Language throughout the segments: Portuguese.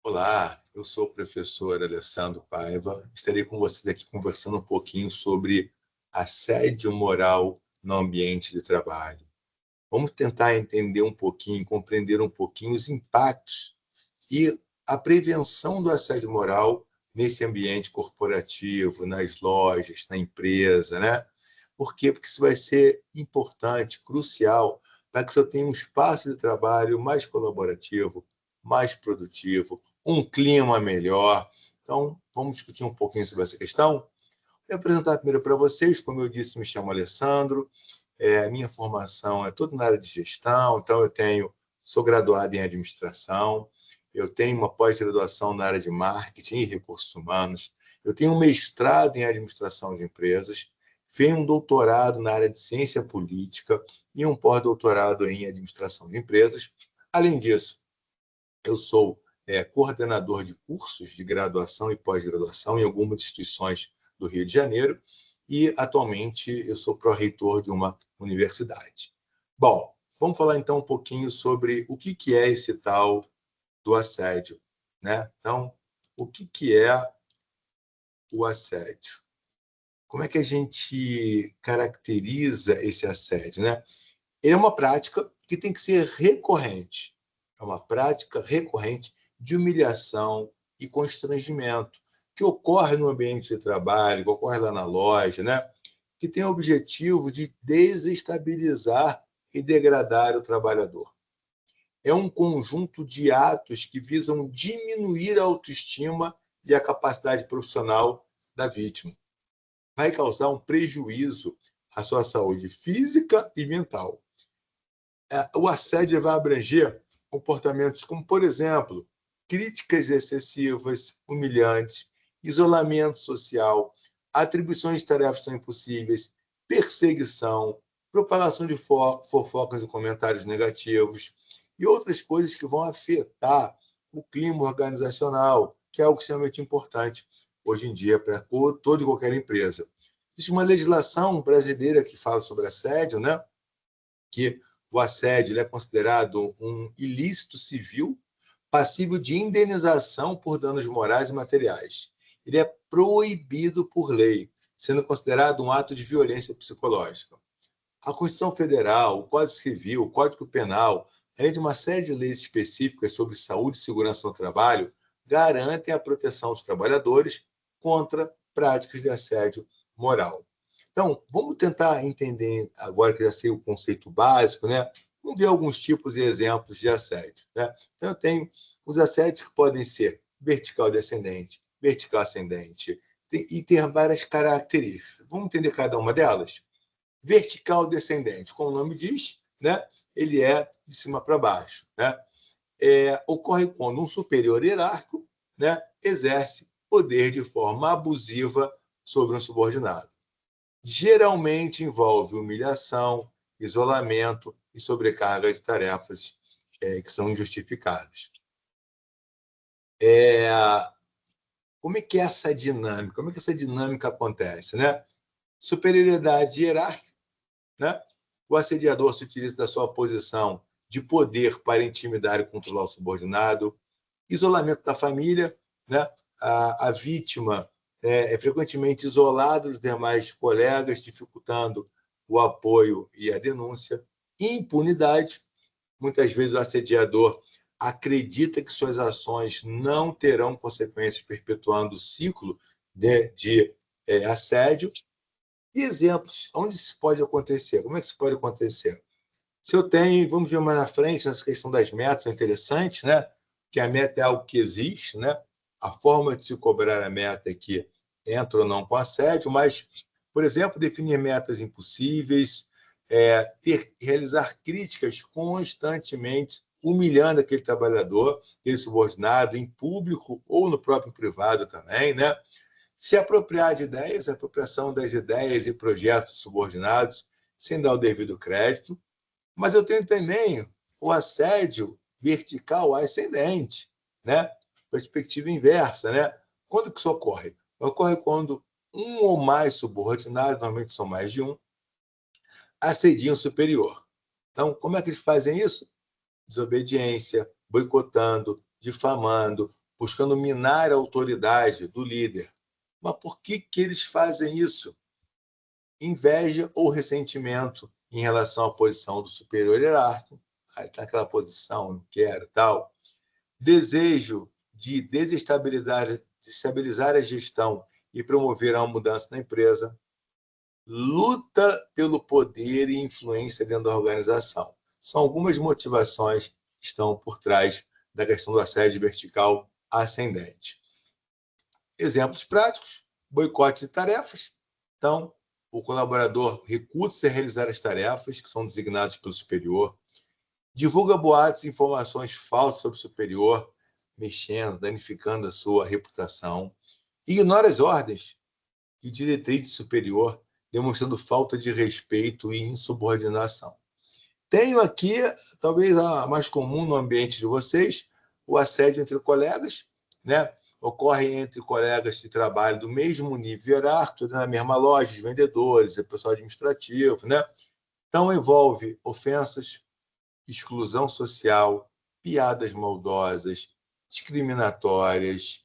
Olá, eu sou o professor Alessandro Paiva. Estarei com vocês aqui conversando um pouquinho sobre assédio moral no ambiente de trabalho. Vamos tentar entender um pouquinho, compreender um pouquinho os impactos e a prevenção do assédio moral nesse ambiente corporativo, nas lojas, na empresa, né? Por quê? Porque isso vai ser importante, crucial, para que você tenha um espaço de trabalho mais colaborativo, mais produtivo, um clima melhor. Então, vamos discutir um pouquinho sobre essa questão? Vou apresentar primeiro para vocês, como eu disse, me chamo Alessandro, minha formação é toda na área de gestão, então sou graduado em administração, eu tenho uma pós-graduação na área de marketing e recursos humanos, eu tenho um mestrado em administração de empresas, tenho um doutorado na área de ciência política e um pós-doutorado em administração de empresas. Além disso, eu sou coordenador de cursos de graduação e pós-graduação em algumas instituições do Rio de Janeiro e, atualmente, eu sou pró-reitor de uma universidade. Bom, vamos falar então um pouquinho sobre o que é esse tal do assédio, né? Então, o que é o assédio? Como é que a gente caracteriza esse assédio, né? Ele é uma prática que tem que ser recorrente. É uma prática recorrente de humilhação e constrangimento que ocorre no ambiente de trabalho, que ocorre lá na loja, né? Que tem o objetivo de desestabilizar e degradar o trabalhador. É um conjunto de atos que visam diminuir a autoestima e a capacidade profissional da vítima. Vai causar um prejuízo à sua saúde física e mental. O assédio vai abranger comportamentos como, por exemplo, críticas excessivas, humilhantes, isolamento social, atribuições de tarefas não impossíveis, perseguição, propalação de fofocas e comentários negativos e outras coisas que vão afetar o clima organizacional, que é algo extremamente importante hoje em dia para toda e qualquer empresa. Existe uma legislação brasileira que fala sobre assédio, né? Que o assédio ele é considerado um ilícito civil passível de indenização por danos morais e materiais. Ele é proibido por lei, sendo considerado um ato de violência psicológica. A Constituição Federal, o Código Civil, o Código Penal, além de uma série de leis específicas sobre saúde e segurança no trabalho, garantem a proteção dos trabalhadores contra práticas de assédio moral. Então, vamos tentar entender, agora que já sei o conceito básico, né? Vamos ver alguns tipos e exemplos de assédio. Né? Então, eu tenho os assédios que podem ser vertical descendente, vertical ascendente, e ter várias características. Vamos entender cada uma delas? Vertical descendente, como o nome diz, né? Ele é de cima para baixo. Né? Ocorre quando um superior hierárquico, né, exerce poder de forma abusiva sobre um subordinado. Geralmente envolve humilhação, isolamento e sobrecarga de tarefas que são injustificadas. Como é que é essa dinâmica? Como é que essa dinâmica acontece? Né? Superioridade hierárquica, né? O assediador se utiliza da sua posição de poder para intimidar e controlar o subordinado. Isolamento da família, né? A vítima é frequentemente isolada dos demais colegas, dificultando o apoio e a denúncia. Impunidade, muitas vezes o assediador acredita que suas ações não terão consequências, perpetuando o ciclo de assédio. E exemplos, onde isso pode acontecer? Como é que isso pode acontecer? Se eu tenho, vamos ver mais na frente, essa questão das metas é interessante, né? Que a meta é algo que existe, né? A forma de se cobrar a meta é que entra ou não com assédio, mas, por exemplo, definir metas impossíveis, realizar críticas constantemente, humilhando aquele trabalhador, aquele subordinado, em público ou no próprio privado também, né? Se apropriar de ideias, a apropriação das ideias e projetos subordinados, sem dar o devido crédito. Mas eu tenho também o assédio vertical ascendente, né? Perspectiva inversa, né? Quando que isso ocorre? Ocorre quando um ou mais subordinados, normalmente são mais de um, assediam o superior. Então, como é que eles fazem isso? Desobediência, boicotando, difamando, buscando minar a autoridade do líder. Mas por que eles fazem isso? Inveja ou ressentimento em relação à posição do superior hierárquico. Ele está naquela posição, não quero, tal. Desejo de desestabilizar a gestão e promover uma mudança na empresa. Luta pelo poder e influência dentro da organização. São algumas motivações que estão por trás da questão do assédio vertical ascendente. Exemplos práticos: boicote de tarefas. Então, o colaborador recusa-se a realizar as tarefas que são designadas pelo superior, divulga boatos e informações falsas sobre o superior, mexendo, danificando a sua reputação, ignora as ordens e diretrizes do superior, demonstrando falta de respeito e insubordinação. Tenho aqui, talvez a mais comum no ambiente de vocês, o assédio entre colegas, né? Ocorre entre colegas de trabalho do mesmo nível hierárquico, na mesma loja, os vendedores, o pessoal administrativo, né? Então, envolve ofensas, exclusão social, piadas maldosas, discriminatórias.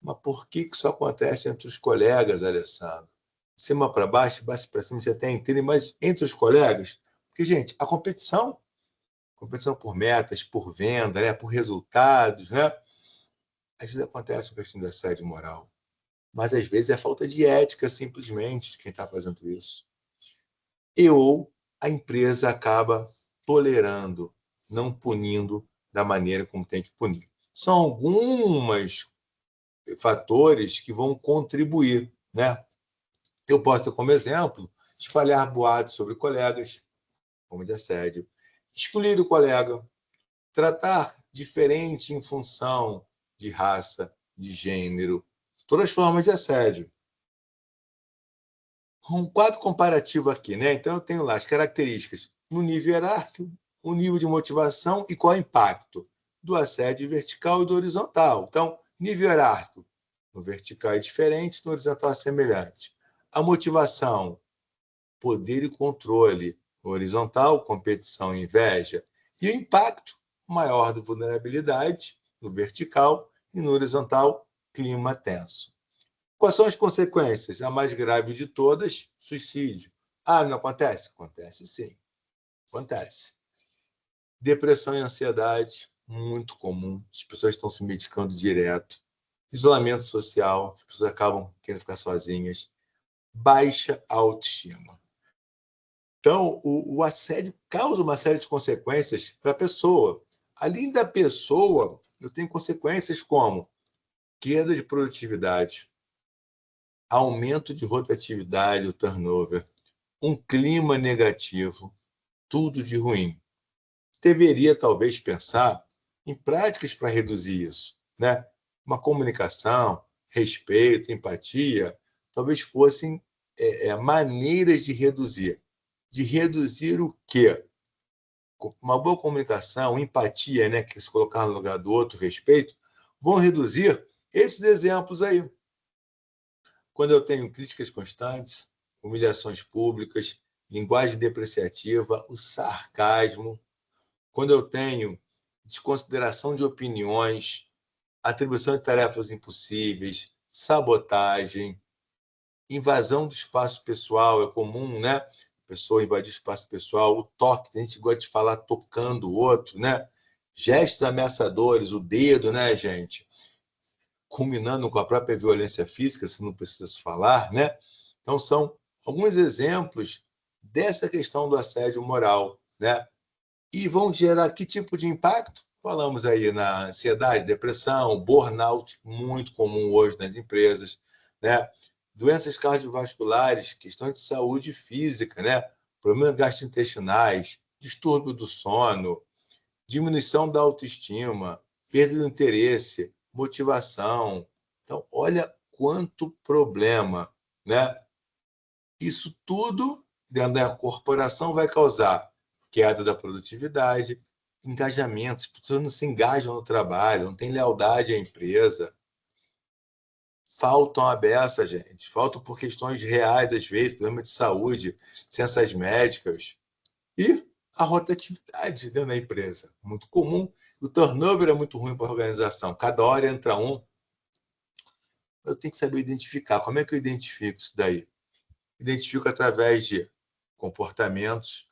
Mas por que isso acontece entre os colegas, Alessandro? De cima para baixo, baixo para cima, já até entende, mas entre os colegas? Porque, gente, a competição por metas, por venda, né? Por resultados, né? Às vezes acontece uma questão de assédio moral, mas às vezes é falta de ética, simplesmente, de quem está fazendo isso. Ou a empresa acaba tolerando, não punindo da maneira como tem que punir. São alguns fatores que vão contribuir, né? Eu posso ter como exemplo espalhar boatos sobre colegas, como de assédio, excluir o colega, tratar diferente em função de raça, de gênero, todas as formas de assédio. Um quadro comparativo aqui, né? Então, eu tenho lá as características no nível hierárquico, o nível de motivação e qual é o impacto do assédio vertical e do horizontal. Então, nível hierárquico, no vertical é diferente, no horizontal é semelhante. A motivação, poder e controle. No horizontal, competição e inveja. E o impacto, maior de vulnerabilidade, no vertical, e no horizontal, clima tenso. Quais são as consequências? A mais grave de todas, suicídio. Ah, não acontece? Acontece sim. Acontece. Depressão e ansiedade, muito comum. As pessoas estão se medicando direto. Isolamento social, as pessoas acabam querendo ficar sozinhas. Baixa autoestima. Então, o assédio causa uma série de consequências para a pessoa. Além da pessoa, eu tenho consequências como queda de produtividade, aumento de rotatividade, o turnover, um clima negativo, tudo de ruim. Deveria, talvez, pensar em práticas para reduzir isso, né? Uma comunicação, respeito, empatia, talvez fossem maneiras de reduzir. De reduzir o quê? Uma boa comunicação, empatia, né, que se colocar no lugar do outro, respeito, vão reduzir esses exemplos aí. Quando eu tenho críticas constantes, humilhações públicas, linguagem depreciativa, o sarcasmo, quando eu tenho desconsideração de opiniões, atribuição de tarefas impossíveis, sabotagem, invasão do espaço pessoal, é comum, né? A pessoa invadir o espaço pessoal, o toque, a gente gosta de falar tocando o outro, né? Gestos ameaçadores, o dedo, né, gente? Culminando com a própria violência física, se não precisa falar, né? Então, são alguns exemplos dessa questão do assédio moral, né? E vão gerar que tipo de impacto? Falamos aí na ansiedade, depressão, burnout, muito comum hoje nas empresas, né? Doenças cardiovasculares, questão de saúde física, né? Problemas gastrointestinais, distúrbio do sono, diminuição da autoestima, perda do interesse, motivação. Então, olha quanto problema, né? Isso tudo dentro da corporação vai causar queda da produtividade, engajamento, as pessoas não se engajam no trabalho, não tem lealdade à empresa. Faltam a beça, gente. Faltam por questões reais, às vezes, problemas de saúde, licenças médicas. E a rotatividade dentro da empresa. Muito comum. O turnover é muito ruim para a organização. Cada hora entra um. Eu tenho que saber identificar. Como é que eu identifico isso daí? Identifico através de comportamentos,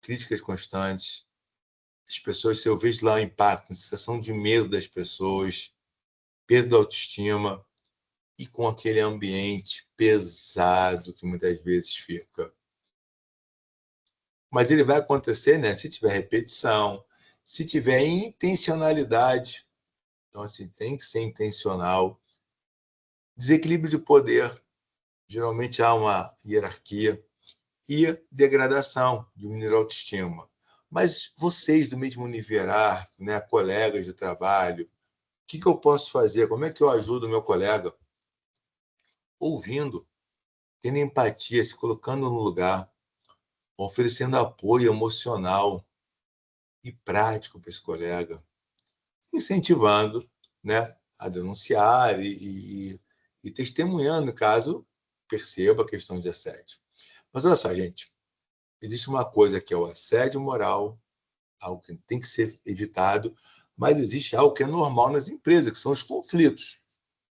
críticas constantes. As pessoas, se eu vejo lá o impacto, a sensação de medo das pessoas, perda da autoestima e com aquele ambiente pesado que muitas vezes fica. Mas ele vai acontecer, né, se tiver repetição, se tiver intencionalidade. Então, assim, tem que ser intencional. Desequilíbrio de poder. Geralmente há uma hierarquia e degradação, diminuir a autoestima. Mas vocês do mesmo nível hierárquico, né, colegas de trabalho, o que eu posso fazer? Como é que eu ajudo o meu colega? Ouvindo, tendo empatia, se colocando no lugar, oferecendo apoio emocional e prático para esse colega, incentivando, né, a denunciar e testemunhando caso perceba a questão de assédio. Mas olha só, gente, existe uma coisa que é o assédio moral, algo que tem que ser evitado, mas existe algo que é normal nas empresas, que são os conflitos.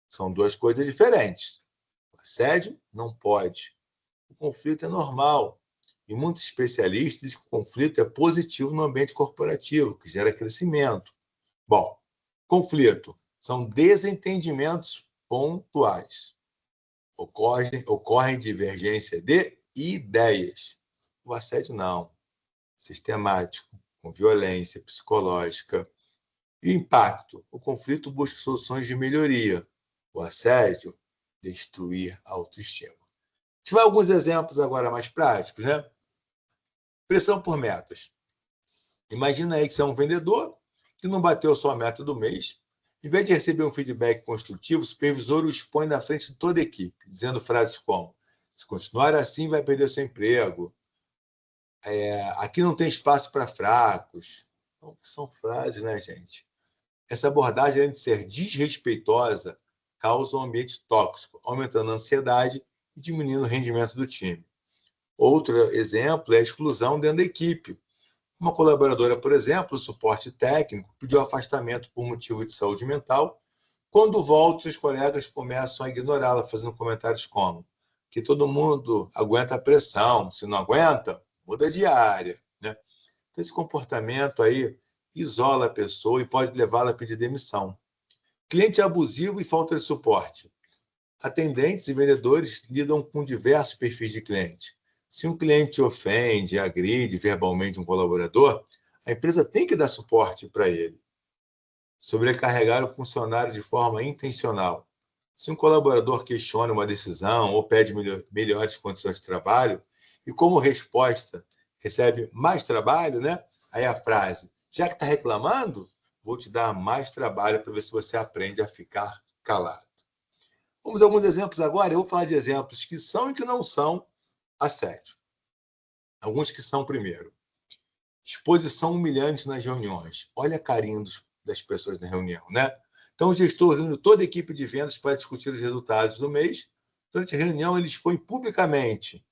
São duas coisas diferentes. O assédio não pode. O conflito é normal. E muitos especialistas dizem que o conflito é positivo no ambiente corporativo, que gera crescimento. Bom, conflito são desentendimentos pontuais. Ocorrem divergência de ideias. O assédio não. Sistemático, com violência psicológica. E o impacto? O conflito busca soluções de melhoria. O assédio, destruir a autoestima. Tive alguns exemplos agora mais práticos, né? Pressão por metas. Imagina aí que você é um vendedor que não bateu sua meta do mês. Em vez de receber um feedback construtivo, o supervisor o expõe na frente de toda a equipe, dizendo frases como: se continuar assim, vai perder seu emprego. Aqui não tem espaço para fracos. Então, são frases, né, gente? Essa abordagem, além de ser desrespeitosa, causa um ambiente tóxico, aumentando a ansiedade e diminuindo o rendimento do time. Outro exemplo é a exclusão dentro da equipe. Uma colaboradora, por exemplo, o suporte técnico, pediu afastamento por motivo de saúde mental. Quando volta, os colegas começam a ignorá-la, fazendo comentários como que todo mundo aguenta a pressão, se não aguenta, muda de área. Né? Então, esse comportamento aí isola a pessoa e pode levá-la a pedir demissão. Cliente abusivo e falta de suporte. Atendentes e vendedores lidam com diversos perfis de cliente. Se um cliente ofende, agride verbalmente um colaborador, a empresa tem que dar suporte para ele. Sobrecarregar o funcionário de forma intencional. Se um colaborador questiona uma decisão ou pede melhores condições de trabalho, e como resposta recebe mais trabalho, né? Aí a frase, já que está reclamando, vou te dar mais trabalho para ver se você aprende a ficar calado. Vamos a alguns exemplos agora. Eu vou falar de exemplos que são e que não são assédio. Alguns que são, primeiro, exposição humilhante nas reuniões. Olha a carinha das pessoas na reunião, né? Então, o gestor reúne toda a equipe de vendas para discutir os resultados do mês. Durante a reunião, ele expõe publicamente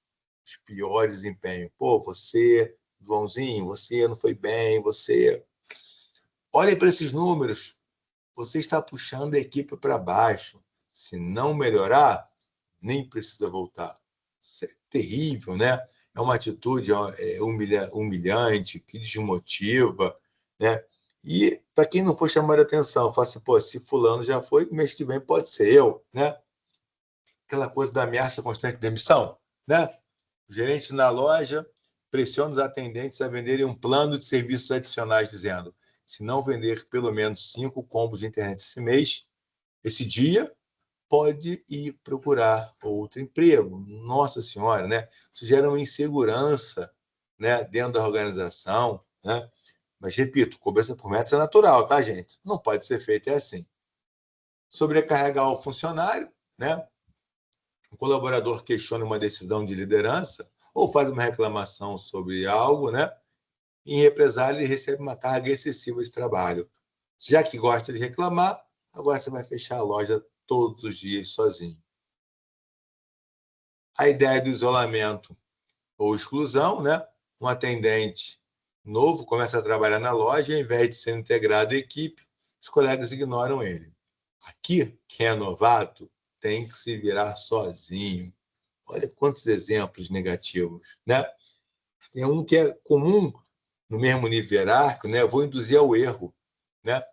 os piores desempenhos. Pô, você, Joãozinho, você não foi bem, você... Olhe para esses números. Você está puxando a equipe para baixo. Se não melhorar, nem precisa voltar. Isso é terrível, né? É uma atitude humilhante, que desmotiva, né? E, para quem não for chamar a atenção, fala assim, pô, se fulano já foi, mês que vem pode ser eu, né? Aquela coisa da ameaça constante de demissão, né? O gerente na loja pressiona os atendentes a venderem um plano de serviços adicionais, dizendo, se não vender pelo menos 5 combos de internet esse dia, pode ir procurar outro emprego. Nossa Senhora, né? Isso gera uma insegurança, né, dentro da organização, né? Mas, repito, cobrança por metas é natural, tá, gente? Não pode ser feito assim. Sobrecarregar o funcionário, né? O colaborador questiona uma decisão de liderança ou faz uma reclamação sobre algo, né? Em represália, ele recebe uma carga excessiva de trabalho. Já que gosta de reclamar, agora você vai fechar a loja todos os dias sozinho. A ideia do isolamento ou exclusão, né? um atendente novo começa a trabalhar na loja e, ao invés de ser integrado à equipe, os colegas ignoram ele. Aqui, quem é novato tem que se virar sozinho. Olha quantos exemplos negativos, né? Tem um que é comum no mesmo nível hierárquico, né? Eu vou induzir ao erro, né?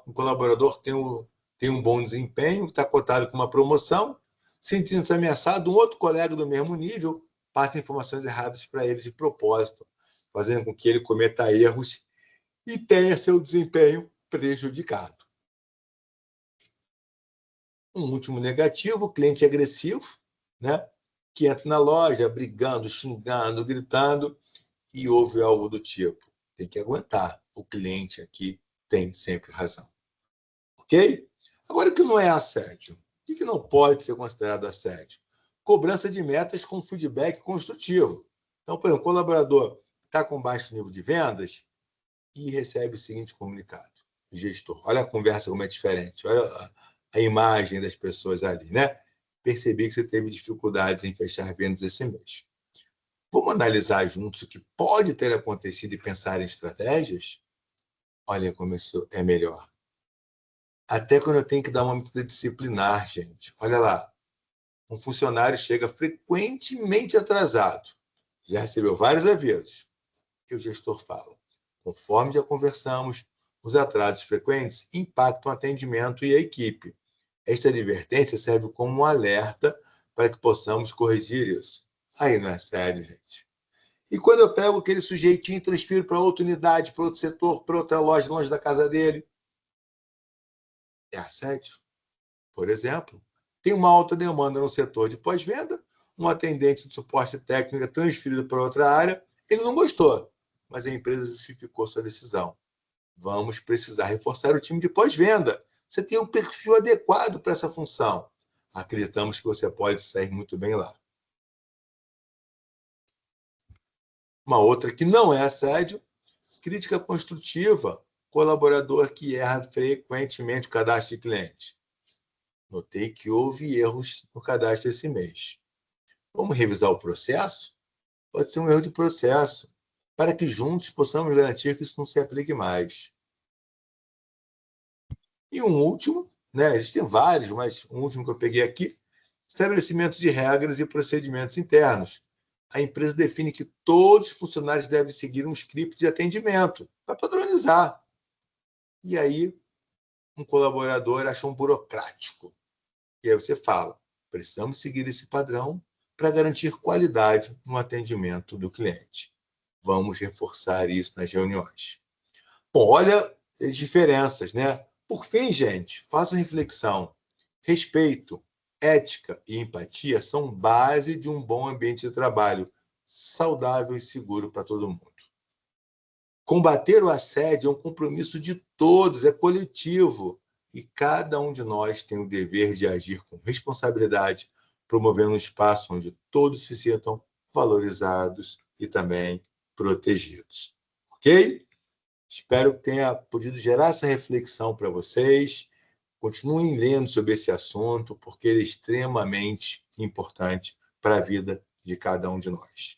Um colaborador tem um bom desempenho, está cotado com uma promoção, sentindo-se ameaçado, um outro colega do mesmo nível passa informações erradas para ele de propósito, fazendo com que ele cometa erros e tenha seu desempenho prejudicado. Um último negativo, cliente agressivo, né? Que entra na loja brigando, xingando, gritando, e houve algo do tipo: tem que aguentar, o cliente aqui tem sempre razão. Ok? Agora, o que não é assédio? O que não pode ser considerado assédio? Cobrança de metas com feedback construtivo. Então, por exemplo, o colaborador está com baixo nível de vendas e recebe o seguinte comunicado: gestor, olha a conversa como é diferente, olha a imagem das pessoas ali, né? Percebi que você teve dificuldades em fechar vendas esse mês. Vamos analisar juntos o que pode ter acontecido e pensar em estratégias? Olha como isso é melhor. Até quando eu tenho que dar uma medida disciplinar, gente. Olha lá, um funcionário chega frequentemente atrasado. Já recebeu vários avisos. E o gestor fala: conforme já conversamos, os atrasos frequentes impactam o atendimento e a equipe. Esta advertência serve como um alerta para que possamos corrigir isso. Aí não é sério, gente. E quando eu pego aquele sujeitinho e transfiro para outra unidade, para outro setor, para outra loja longe da casa dele, é assédio. Por exemplo, tem uma alta demanda no setor de pós-venda, um atendente de suporte técnico é transferido para outra área, ele não gostou, mas a empresa justificou sua decisão. Vamos precisar reforçar o time de pós-venda. Você tem um perfil adequado para essa função. Acreditamos que você pode sair muito bem lá. Uma outra que não é assédio: crítica construtiva, colaborador que erra frequentemente o cadastro de cliente. Notei que houve erros no cadastro esse mês. Vamos revisar o processo? Pode ser um erro de processo, para que juntos possamos garantir que isso não se aplique mais. E um último, né? Existem vários, mas um último que eu peguei aqui: estabelecimento de regras e procedimentos internos. A empresa define que todos os funcionários devem seguir um script de atendimento, para padronizar. E aí, um colaborador acha um burocrático. E aí você fala: precisamos seguir esse padrão para garantir qualidade no atendimento do cliente. Vamos reforçar isso nas reuniões. Bom, olha as diferenças, né? Por fim, gente, faça reflexão. Respeito, ética e empatia são base de um bom ambiente de trabalho, saudável e seguro para todo mundo. Combater o assédio é um compromisso de todos, é coletivo. E cada um de nós tem o dever de agir com responsabilidade, promovendo um espaço onde todos se sintam valorizados e também protegidos. Ok? Espero que tenha podido gerar essa reflexão para vocês. Continuem lendo sobre esse assunto, porque ele é extremamente importante para a vida de cada um de nós.